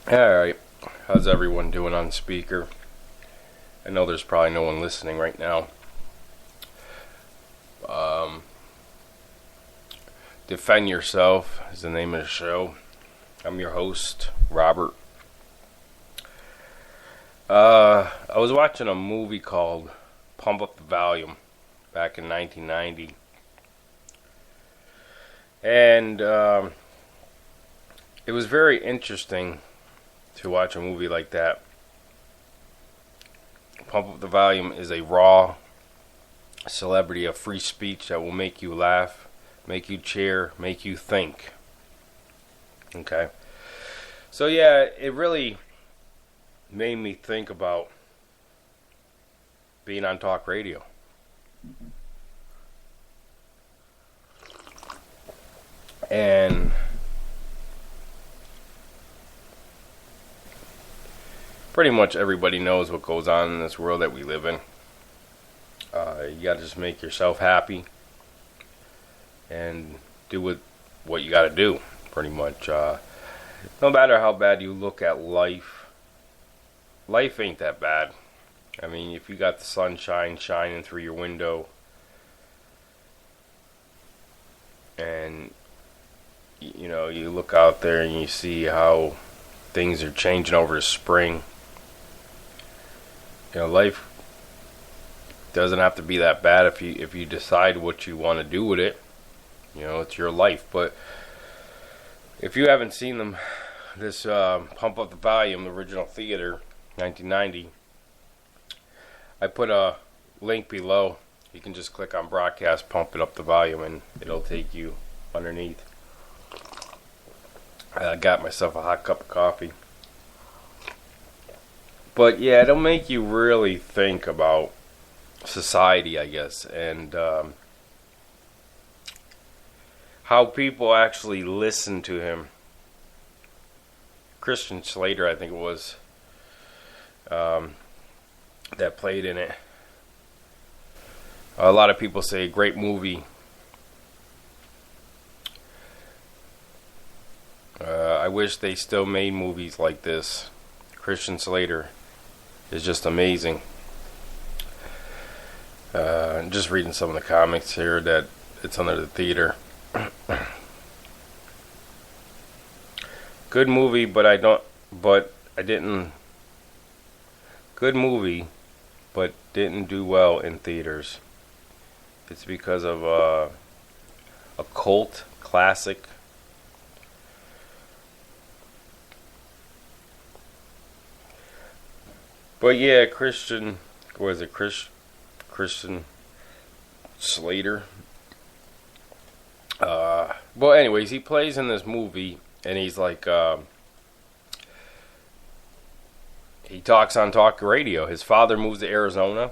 Alright, how's everyone doing on Spreaker? I know there's probably no one listening right now. Defend Yourself is the name of the show. I'm your host, Robert. I was watching a movie called Pump Up the Volume back in 1990. And it was very interesting to watch a movie like that. Pump Up the Volume is a raw celebrity of free speech that will make you laugh, make you cheer, make you think. Okay. So yeah, it really made me think about being on talk radio. And pretty much everybody knows what goes on in this world that we live in. You gotta just make yourself happy and do what you gotta do, pretty much. No matter how bad you look at life, life ain't that bad. I mean, if you got the sunshine shining through your window and you look out there and you see how things are changing over to spring, life doesn't have to be that bad if you decide what you want to do with it. It's your life. But if you haven't seen this Pump Up the Volume, the original theater, 1990, I put a link below. You can just click on broadcast, pump it up the volume, and it'll take you underneath. I got myself a hot cup of coffee. But yeah, it'll make you really think about society, I guess, and how people actually listen to him. Christian Slater, I think it was, that played in it. A lot of people say great movie. I wish they still made movies like this. Christian Slater is just amazing. Just reading some of the comics here that it's under the theater. Good movie, but Good movie, but didn't do well in theaters. It's because of a cult classic. But yeah, Christian Slater. Well, anyways, he plays in this movie, and he's like, he talks on talk radio. His father moves to Arizona,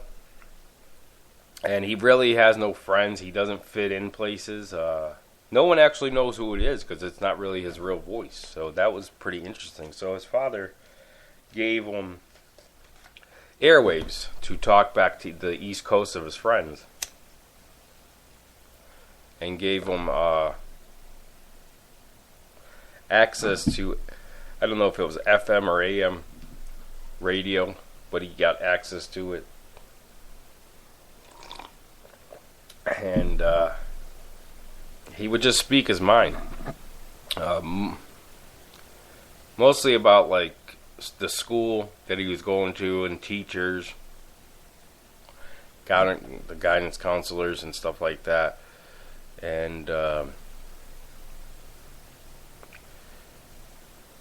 and he really has no friends. He doesn't fit in places. No one actually knows who it is because it's not really his real voice. So that was pretty interesting. So his father gave him airwaves to talk back to the East Coast of his friends, and gave him access to, I don't know if it was FM or AM radio, but he got access to it. And he would just speak his mind. Mostly about like the school that he was going to and teachers, the guidance counselors and stuff like that. And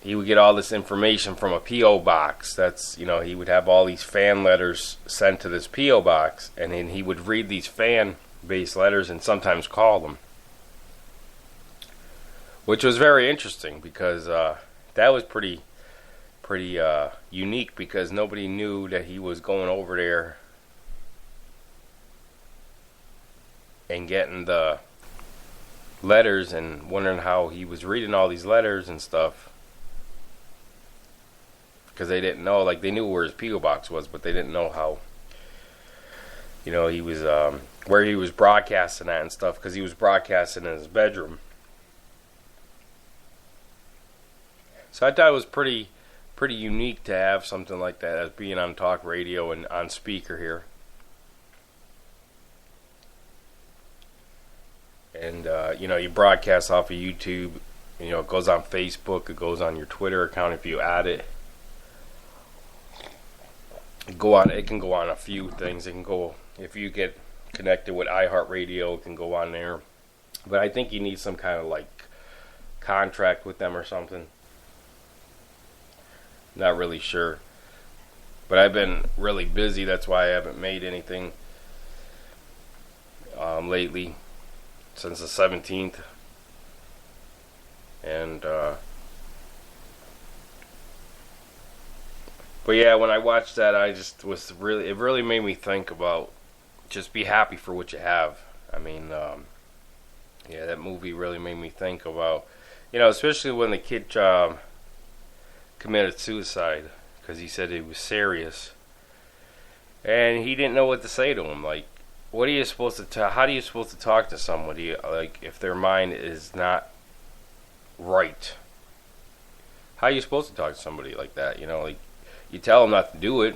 he would get all this information from a P.O. box. That's, he would have all these fan letters sent to this P.O. box, and then he would read these fan-based letters and sometimes call them. Which was very interesting because that was pretty unique, because nobody knew that he was going over there and getting the letters and wondering how he was reading all these letters and stuff, because they didn't know. Like, they knew where his P.O. box was, but they didn't know how, he was where he was broadcasting at and stuff, because he was broadcasting in his bedroom. So I thought it was pretty pretty unique to have something like that as being on talk radio and on Spreaker here. And you broadcast off of YouTube. It goes on Facebook. It goes on your Twitter account if you add it. It can go on a few things. It can go, if you get connected with iHeartRadio, it can go on there. But I think you need some kind of like contract with them or something. Not really sure. But I've been really busy. That's why I haven't made anything lately, since the 17th. And but yeah, when I watched that, I just it really made me think about just be happy for what you have. I mean, yeah, that movie really made me think about, especially when the kid committed suicide, because he said he was serious and he didn't know what to say to him. Like, what are you supposed to how are you supposed to talk to somebody like if their mind is not right? How are you supposed to talk to somebody like that? Like, you tell them not to do it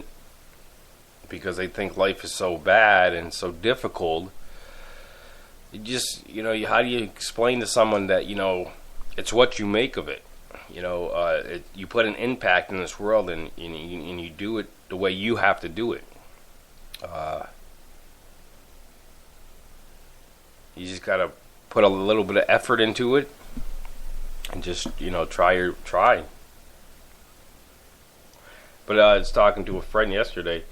because they think life is so bad and so difficult. You just, how do you explain to someone that, it's what you make of it? You put an impact in this world, and you do it the way you have to do it. You just gotta put a little bit of effort into it, and just try. But I was talking to a friend yesterday,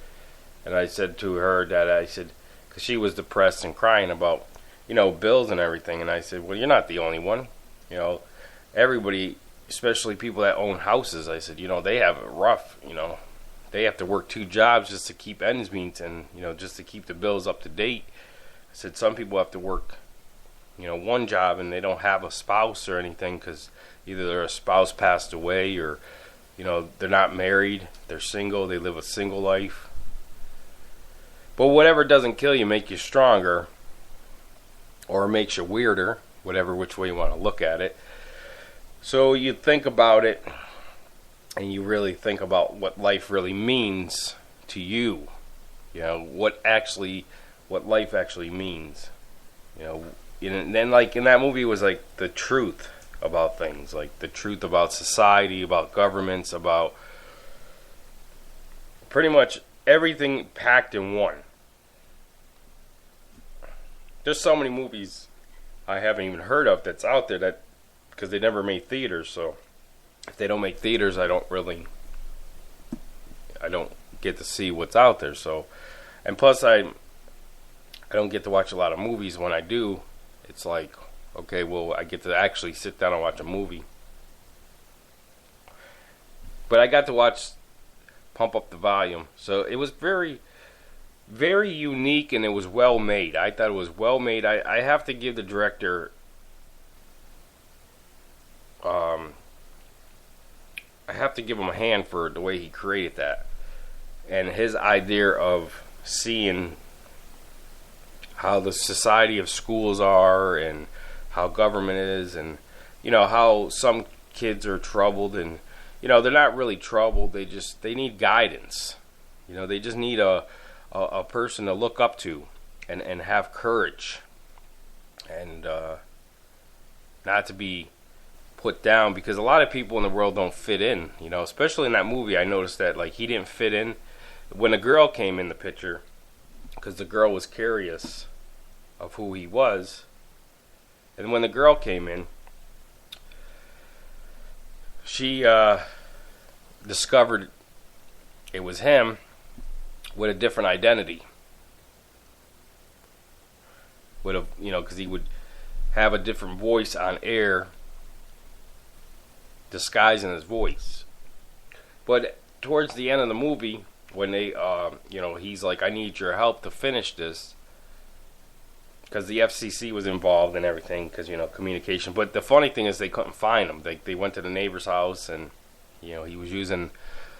and I said to her that because she was depressed and crying about bills and everything, and I said, well, you're not the only one. Everybody, especially people that own houses, I said, they have it rough. They have to work 2 jobs just to keep ends meet and just to keep the bills up to date. I said some people have to work 1 job and they don't have a spouse or anything because either their spouse passed away or they're not married, they're single, they live a single life. But whatever doesn't kill you make you stronger, or makes you weirder, which way you want to look at it. So you think about it, and you really think about what life really means to you. What life actually means. And then, like in that movie, was like the truth about things, like the truth about society, about governments, about pretty much everything packed in one. There's so many movies I haven't even heard of that's out there that because they never made theaters. So if they don't make theaters, I don't get to see what's out there. So, and plus I don't get to watch a lot of movies. When I do, it's like, okay, well, I get to actually sit down and watch a movie. But I got to watch Pump Up the Volume. So it was very, very unique, and it was well made. I thought it was well made. I have to give the director I have to give him a hand for the way he created that. And his idea of seeing how the society of schools are and how government is, and how some kids are troubled, and they're not really troubled, they need guidance. They just need a person to look up to and have courage and not to be put down, because a lot of people in the world don't fit in, especially in that movie. I noticed that like he didn't fit in when a girl came in the picture, because the girl was curious of who he was. And when the girl came in, she discovered it was him with a different identity. Because he would have a different voice on air, disguising his voice. But towards the end of the movie, when they, he's like, I need your help to finish this, because the FCC was involved and everything, because communication. But the funny thing is, they couldn't find him. They went to the neighbor's house, and he was using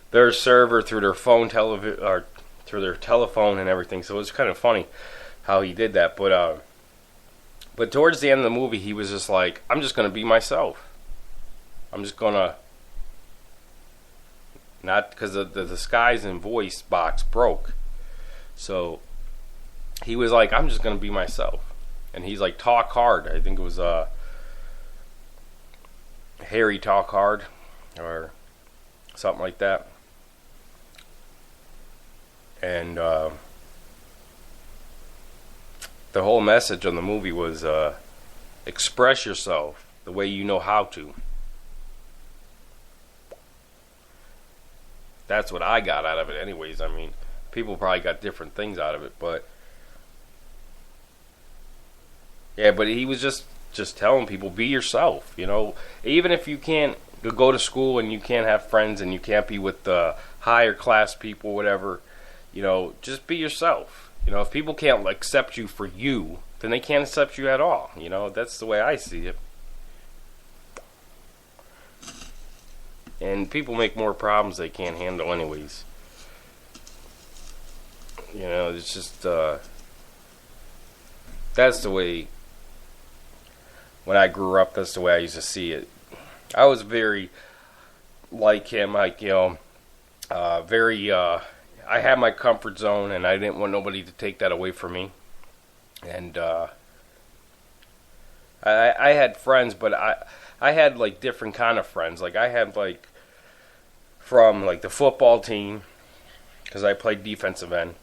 their server through their phone, or through their telephone and everything. So it was kind of funny how he did that. But towards the end of the movie, he was just like, I'm just gonna be myself. I'm just gonna not because the disguise and voice box broke. So he was like, I'm just gonna be myself. And he's like, talk hard. I think it was Harry Talk Hard or something like that. And the whole message of the movie was express yourself the way you know how to. That's what I got out of it anyways. I mean, people probably got different things out of it, but yeah, but he was just telling people, be yourself, you know. Even if you can't go to school and you can't have friends and you can't be with the higher class people, whatever, you know, just be yourself. You know, if people can't accept you for you, then they can't accept you at all. You know, that's the way I see it. And people make more problems they can't handle anyways. You know, it's just, that's the way, when I grew up, that's the way I used to see it. I was very like him, like, you know, I had my comfort zone, and I didn't want nobody to take that away from me. And I had friends, but I had like different kind of friends. Like I had like from like the football team, because I played defensive end.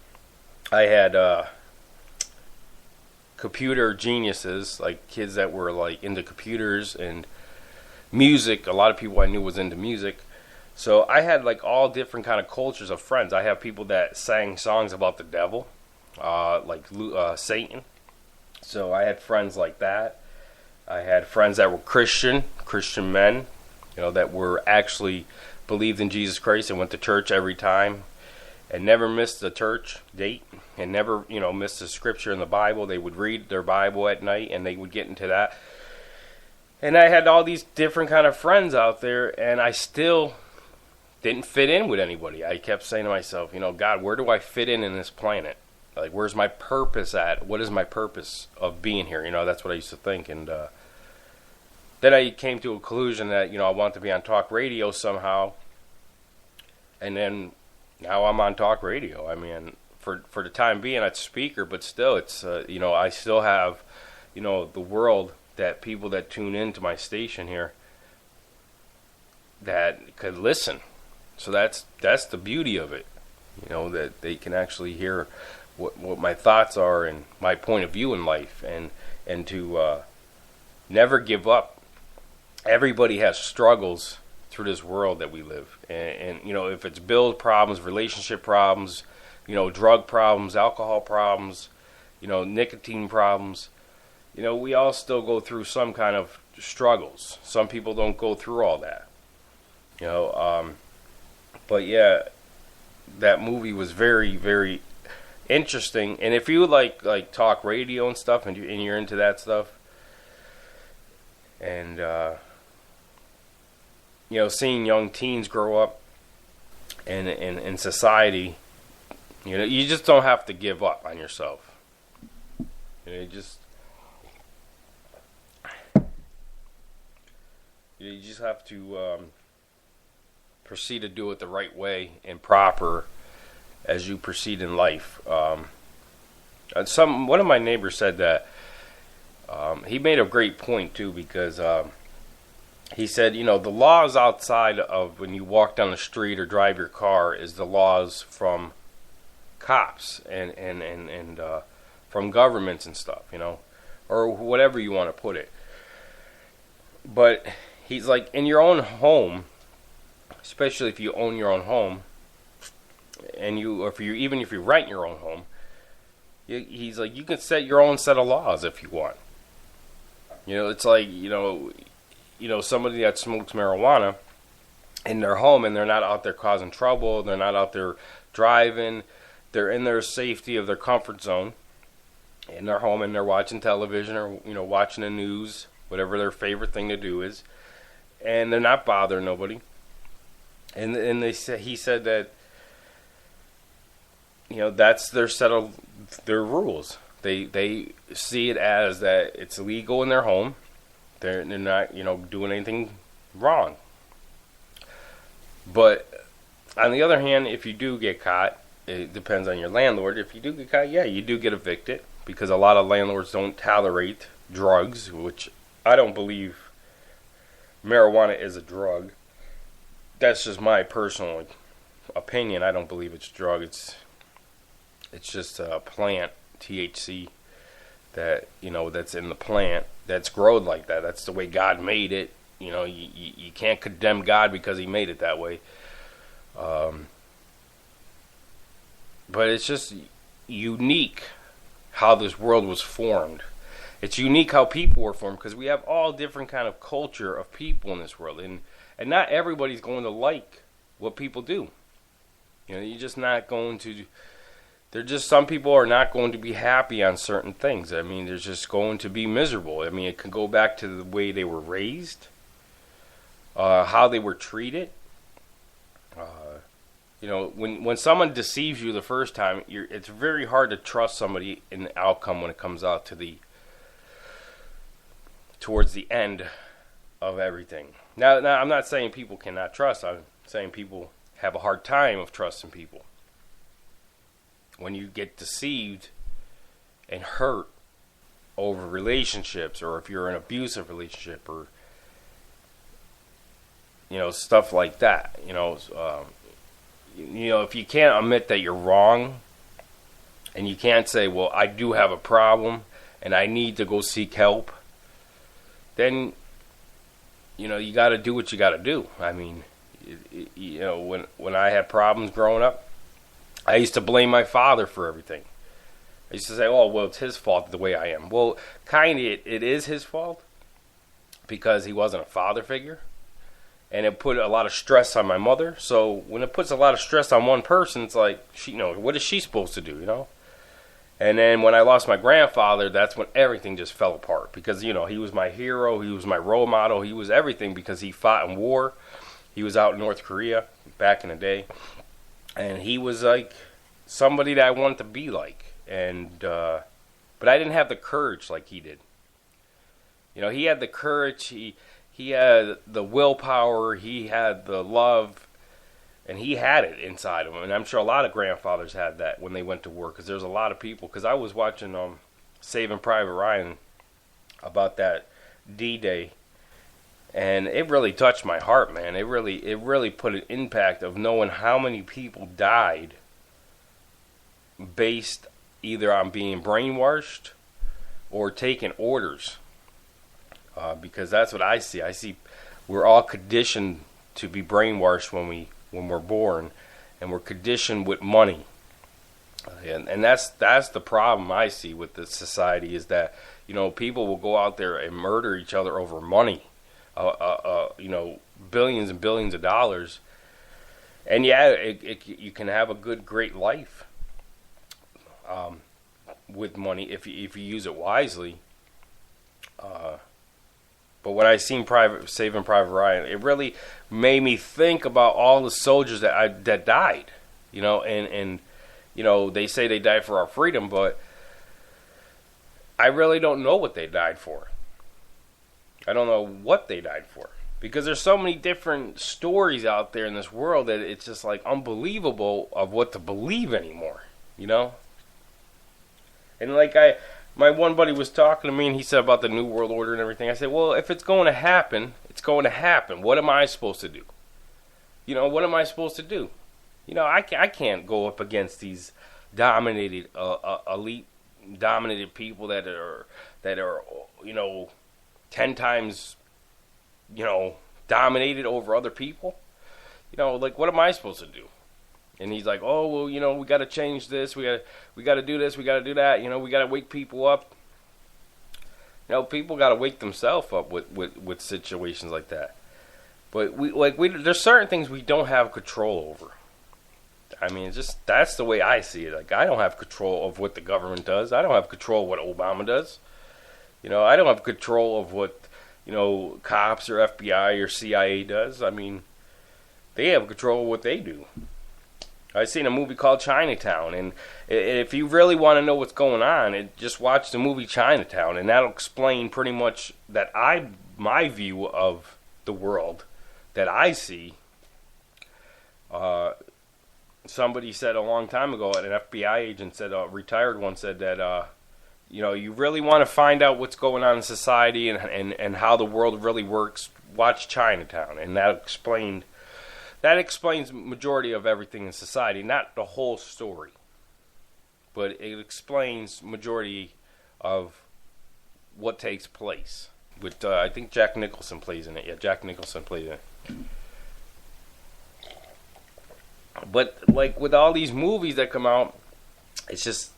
I had computer geniuses, like kids that were like into computers and music. A lot of people I knew was into music. So I had like all different kind of cultures of friends. I have people that sang songs about the devil, like Satan. So I had friends like that. I had friends that were Christian men, you know, that were actually believed in Jesus Christ and went to church every time and never missed the church date and never, you know, missed a scripture in the Bible. They would read their Bible at night and they would get into that. And I had all these different kind of friends out there, and I still didn't fit in with anybody. I kept saying to myself, you know, God, where do I fit in this planet? Like, where's my purpose at? What is my purpose of being here? You know, that's what I used to think. And then I came to a conclusion that, you know, I want to be on talk radio somehow. And then now I'm on talk radio. I mean, for the time being, it's Spreaker, but still, it's, you know, I still have, you know, the world, that people that tune into my station here that could listen. So that's the beauty of it, you know, that they can actually hear what my thoughts are and my point of view in life, and to never give up. Everybody has struggles through this world that we live, and you know, if it's build problems, relationship problems, you know, drug problems, alcohol problems, you know, nicotine problems, you know, we all still go through some kind of struggles. Some people don't go through all that, you know. But yeah, that movie was very, very interesting. And if you like talk radio and stuff, and you're into that stuff, and you know, seeing young teens grow up in society, you know, you just don't have to give up on yourself. You know, you just have to proceed to do it the right way and proper as you proceed in life. One of my neighbors said that he made a great point too, because he said, you know, the laws outside of when you walk down the street or drive your car is the laws from cops and from governments and stuff, you know, or whatever you want to put it. But he's like, in your own home, especially if you own your own home, and even if you rent your own home, he's like, you can set your own set of laws if you want. You know, it's like, you know, somebody that smokes marijuana in their home, and they're not out there causing trouble, they're not out there driving, they're in their safety of their comfort zone in their home, and they're watching television or, you know, watching the news, whatever their favorite thing to do is, and they're not bothering nobody. And he said that, you know, that's their set of their rules. They see it as that it's legal in their home. They're not, you know, doing anything wrong. But On the other hand, if you do get caught, it depends on your landlord. If you do get caught, yeah, you do get evicted because a lot of landlords don't tolerate drugs, which I don't believe marijuana is a drug. That's just my personal opinion. I don't believe it's a drug. It's just a plant, THC, that that's in the plant that's grown like that. That's the way God made it. You can't condemn God because He made it that way. But it's just unique how this world was formed. It's unique how people were formed because we have all different kind of culture of people in this world, and not everybody's going to like what people do. You're just not going to. Some people are not going to be happy on certain things. I mean, they're just going to be miserable. I mean, it can go back to the way they were raised, how they were treated. When someone deceives you the first time, it's very hard to trust somebody in the outcome when it comes out towards the end of everything. Now, I'm not saying people cannot trust. I'm saying people have a hard time of trusting people. When you get deceived and hurt over relationships, or if you're in an abusive relationship, or stuff like that. If you can't admit that you're wrong, and you can't say, well, I do have a problem and I need to go seek help, then you got to do what you got to do. I mean, when I had problems growing up, I used to blame my father for everything. I used to say, oh, well, it's his fault the way I am. Well, kind of it is his fault because he wasn't a father figure. And it put a lot of stress on my mother. So when it puts a lot of stress on one person, it's like, what is she supposed to do, And then when I lost my grandfather, that's when everything just fell apart. Because, he was my hero. He was my role model. He was everything because he fought in war. He was out in North Korea back in the day. And he was like somebody that I wanted to be like. But I didn't have the courage like he did. He had the courage. He had the willpower. He had the love. And he had it inside of him. And I'm sure a lot of grandfathers had that when they went to war. Because there's a lot of people. Because I was watching Saving Private Ryan about that D-Day. And it really touched my heart, man. It really put an impact of knowing how many people died based either on being brainwashed or taking orders. Because that's what I see. I see we're all conditioned to be brainwashed when we're born, and we're conditioned with money. And that's the problem I see with this society is that people will go out there and murder each other over money. Billions and billions of dollars, and you can have a great life with money if you use it wisely. But when I seen Saving Private Ryan, it really made me think about all the soldiers that died. And they say they died for our freedom, but I really don't know what they died for. I don't know what they died for. Because there's so many different stories out there in this world that it's just like unbelievable of what to believe anymore. And like my one buddy was talking to me and he said about the New World Order and everything. I said, well, if it's going to happen, it's going to happen. What am I supposed to do? What am I supposed to do? I can't go up against these dominated, elite, dominated people that are 10 times, dominated over other people. What am I supposed to do? And he's like, oh, well, we got to change this. We got to do this. We got to do that. We got to wake people up. People got to wake themselves up with situations like that. But there's certain things we don't have control over. I mean, that's the way I see it. Like, I don't have control of what the government does. I don't have control of what Obama does. I don't have control of what, cops or FBI or CIA does. I mean, they have control of what they do. I seen a movie called Chinatown, and if you really want to know what's going on, just watch the movie Chinatown, and that'll explain pretty much my view of the world that I see. somebody said a long time ago, an FBI agent said, a retired one said that, you really want to find out what's going on in society and how the world really works, watch Chinatown. And that explains majority of everything in society, not the whole story, but it explains majority of what takes place. With I think Jack Nicholson plays in it. Yeah, Jack Nicholson plays in it. But like with all these movies that come out, it's just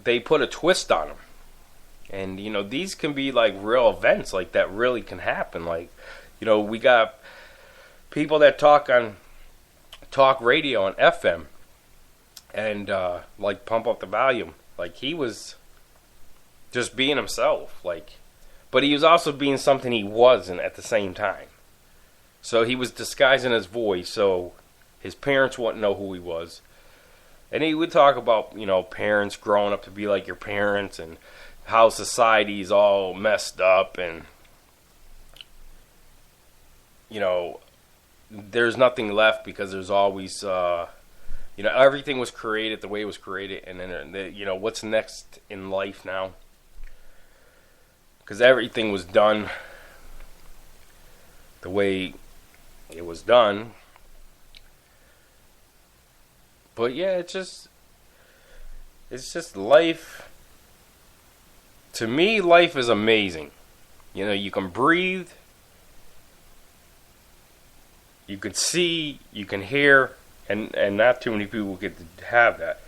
they put a twist on them. And these can be like real events, like that really can happen. Like, we got people that talk on talk radio on FM and like pump up the volume. Like he was just being himself, like, but he was also being something he wasn't at the same time. So he was disguising his voice so his parents wouldn't know who he was. And he would talk about, parents growing up to be like your parents and how society's all messed up and, there's nothing left because there's always, everything was created the way it was created. And then, what's next in life now? Because everything was done the way it was done. But yeah, it's just life. To me, life is amazing. You can breathe, you can see, you can hear, and not too many people get to have that.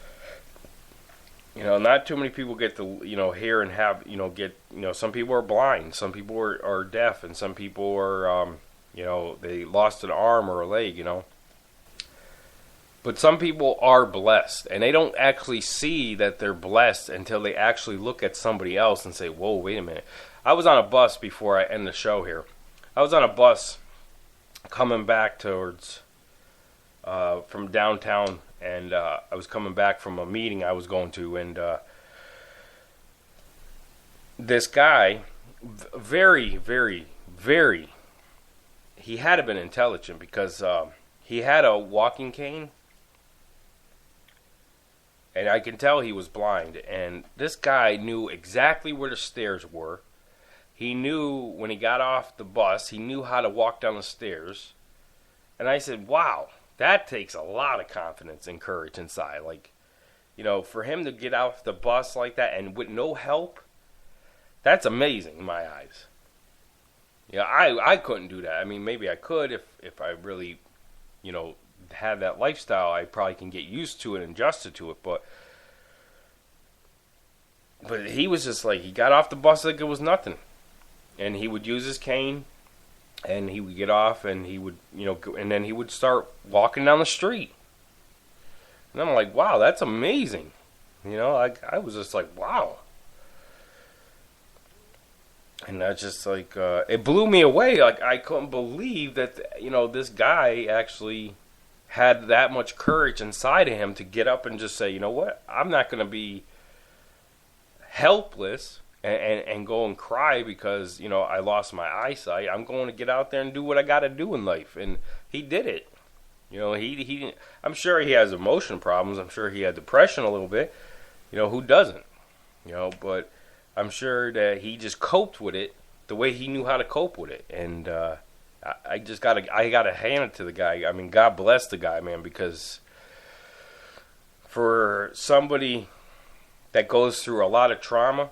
Not too many people get to, hear and have, get, some people are blind, some people are deaf, and some people are, they lost an arm or a leg, But some people are blessed, and they don't actually see that they're blessed until they actually look at somebody else and say, whoa, wait a minute. I was on a bus before I end the show here. I was on a bus coming back towards, from downtown, and I was coming back from a meeting I was going to, and this guy, very, very, very, he had to have been intelligent because he had a walking cane. And I can tell he was blind. And this guy knew exactly where the stairs were. He knew when he got off the bus, he knew how to walk down the stairs. And I said, wow, that takes a lot of confidence and courage inside. Like, for him to get off the bus like that and with no help, that's amazing in my eyes. Yeah, I couldn't do that. I mean, maybe I could if I really, have that lifestyle. I probably can get used to it and adjusted to it, but he was just like, he got off the bus like it was nothing, and he would use his cane, and he would get off, and he would, and then he would start walking down the street, and I'm like, wow, that's amazing, I was just like, wow, and that's just like, it blew me away. Like, I couldn't believe that, this guy actually had that much courage inside of him to get up and just say, you know what, I'm not going to be helpless and go and cry because, I lost my eyesight. I'm going to get out there and do what I got to do in life. And he did it. He I'm sure he has emotion problems. I'm sure he had depression a little bit. Who doesn't? But I'm sure that he just coped with it the way he knew how to cope with it. And, I gotta hand it to the guy. I mean, God bless the guy, man, because for somebody that goes through a lot of trauma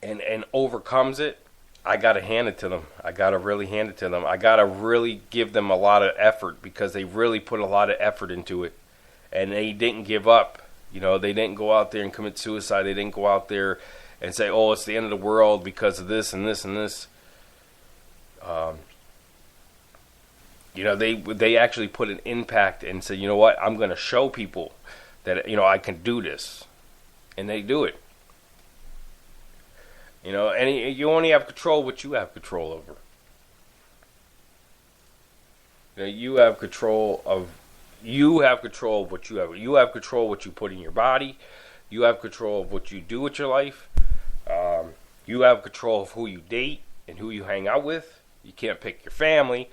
and overcomes it, I gotta hand it to them. I gotta really hand it to them. I gotta really give them a lot of effort because they really put a lot of effort into it, and they didn't give up. They didn't go out there and commit suicide. They didn't go out there and say, "Oh, it's the end of the world because of this and this and this." They actually put an impact and said, you know what, I'm going to show people that, I can do this. And they do it. And you only have control what you have control over. You have control of what you have. You have control of what you put in your body. You have control of what you do with your life. You have control of who you date and who you hang out with. You can't pick your family.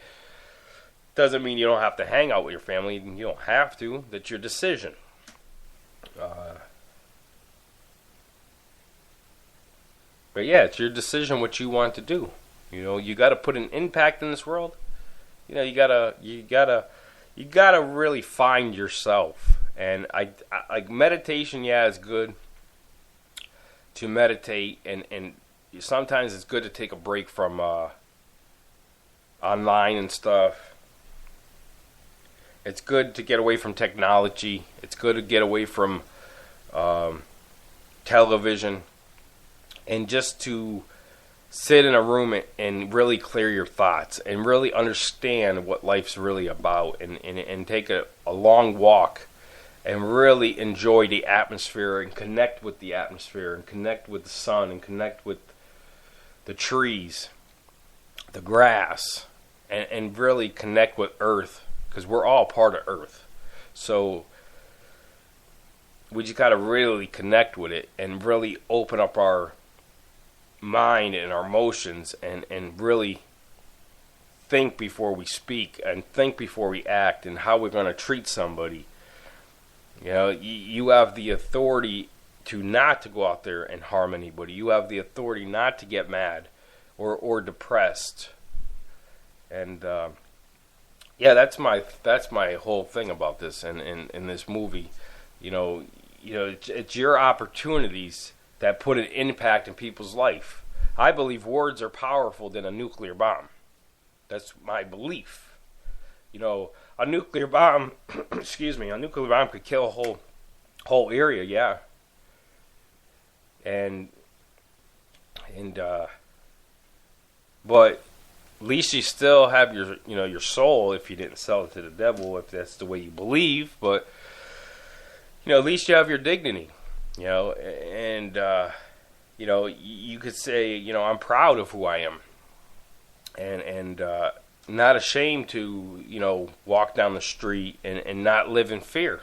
Doesn't mean you don't have to hang out with your family. You don't have to. That's your decision. But yeah, it's your decision what you want to do. You got to put an impact in this world. You gotta really find yourself. And I like meditation. Yeah, it's good to meditate, and sometimes it's good to take a break from online and stuff. It's good to get away from technology. It's good to get away from television, and just to sit in a room and really clear your thoughts and really understand what life's really about, and take a long walk and really enjoy the atmosphere and connect with the atmosphere and connect with the sun and connect with the trees, the grass, and really connect with Earth, because we're all part of Earth. So we just got to really connect with it and really open up our mind and our emotions, and really think before we speak and think before we act, and how we're going to treat somebody. You have the authority not to go out there and harm anybody. You have the authority not to get mad or depressed. And that's my whole thing about this and in this movie. It's your opportunities that put an impact in people's life. I believe words are powerful than a nuclear bomb. That's my belief. A nuclear bomb, a nuclear bomb could kill a whole area, yeah. But at least you still have your soul, if you didn't sell it to the devil, if that's the way you believe. But at least you have your dignity, and you could say, I'm proud of who I am, and not ashamed to, walk down the street and not live in fear.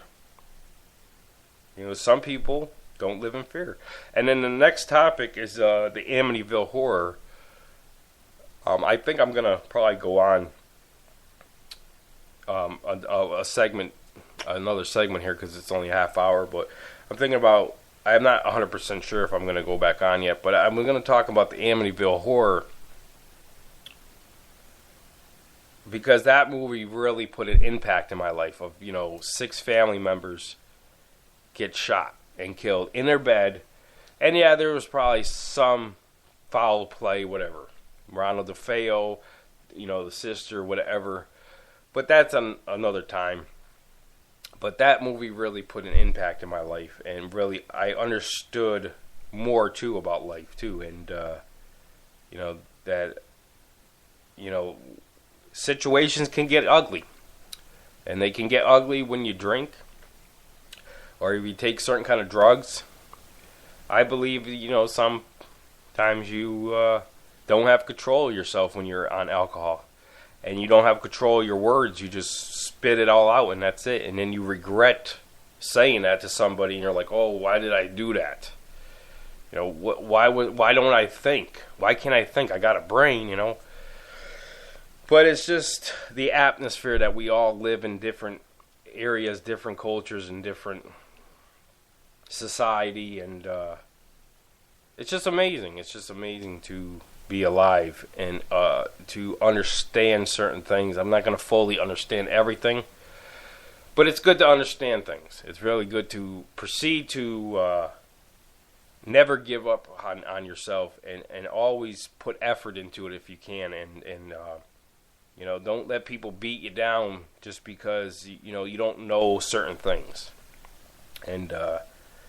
Some people don't live in fear. And then the next topic is the Amityville Horror. I think I'm going to probably go on another segment here, because it's only a half hour. But I'm thinking about, I'm not 100% sure if I'm going to go back on yet, but I'm going to talk about the Amityville Horror, because that movie really put an impact in my life of, 6 family members get shot and killed in their bed. And yeah, there was probably some foul play, whatever. Ronald DeFeo, the sister, whatever. But that's another time. But that movie really put an impact in my life, and really I understood more too about life too, and situations can get ugly, and they can get ugly when you drink or if you take certain kind of drugs. I believe sometimes you don't have control of yourself when you're on alcohol, and you don't have control of your words. You just spit it all out, and that's it. And then you regret saying that to somebody, and you're like, oh, why did I do that? Why don't I think? Why can't I think? I got a brain, But it's just the atmosphere that we all live in, different areas, different cultures, and different society, and it's just amazing. It's just amazing to be alive and to understand certain things. I'm not going to fully understand everything, but it's good to understand things. It's really good to proceed to never give up on yourself, and always put effort into it if you can, and don't let people beat you down just because you don't know certain things. And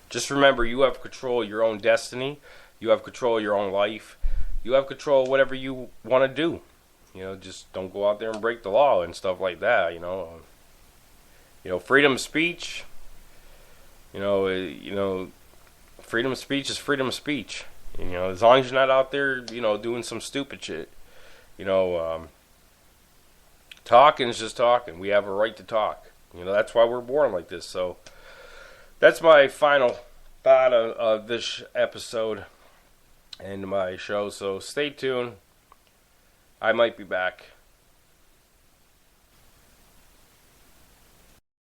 just remember, you have control of your own destiny. You have control of your own life. You have control of whatever you want to do. Just don't go out there and break the law and stuff like that. Freedom of speech. Freedom of speech is freedom of speech. As long as you're not out there, doing some stupid shit. Talking is just talking. We have a right to talk. That's why we're born like this. So that's my final thought of this episode and my show. So stay tuned. I might be back.